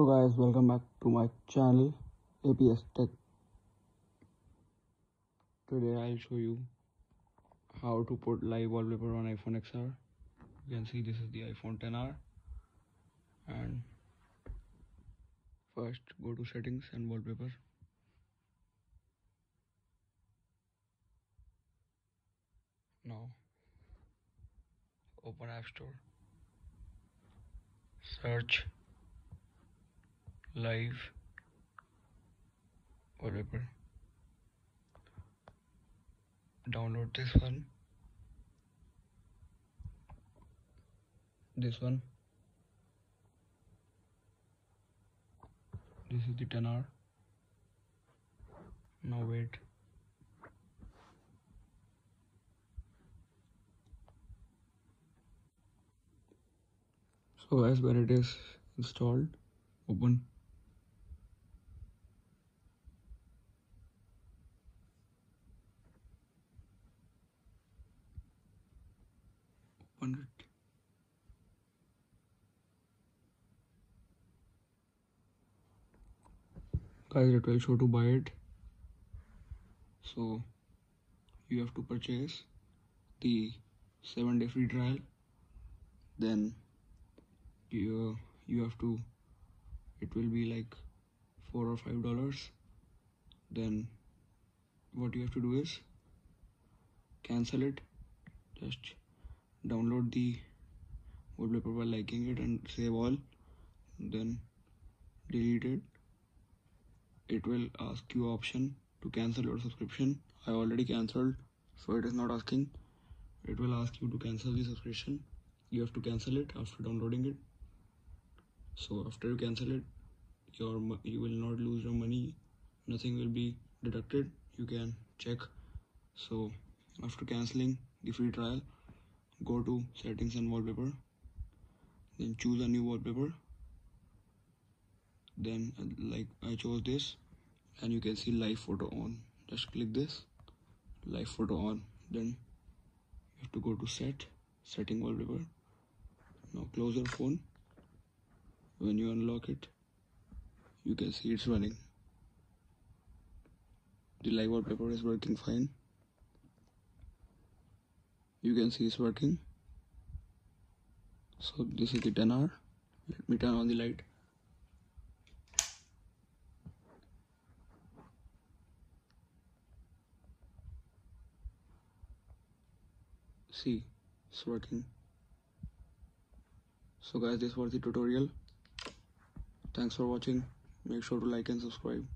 So guys, welcome back to my channel APS Tech. Today I'll show you how to put live wallpaper on iPhone XR. You can see this is the iPhone XR, and first go to settings and wallpaper. Now open App Store, search live wallpaper, download this one, this is the XR. Now wait. So as when it is installed, open it. Guys, it will show to buy it. So you have to purchase the 7-day free trial. Then you have to, it will be like $4 or $5. Then what you have to do is cancel it. Just download the wallpaper by liking it and save all, then delete it. It will ask you option to cancel your subscription. I already cancelled, so it is not asking. It will ask you to cancel the subscription. You have to cancel it after downloading it. So after you cancel it, you will not lose your money. Nothing will be deducted. You can check. So after canceling the free trial, go to settings and wallpaper. Then choose a new wallpaper. Then like I chose this, and you can see live photo on. Just click this, live photo on. Then you have to go to setting wallpaper. Now close your phone. When you unlock it, you can see it's running. The live wallpaper is working fine. You can see it's working. So this is the XR. Let me turn on the light. See, it's working. So guys, this was the tutorial. Thanks for watching. Make sure to like and subscribe.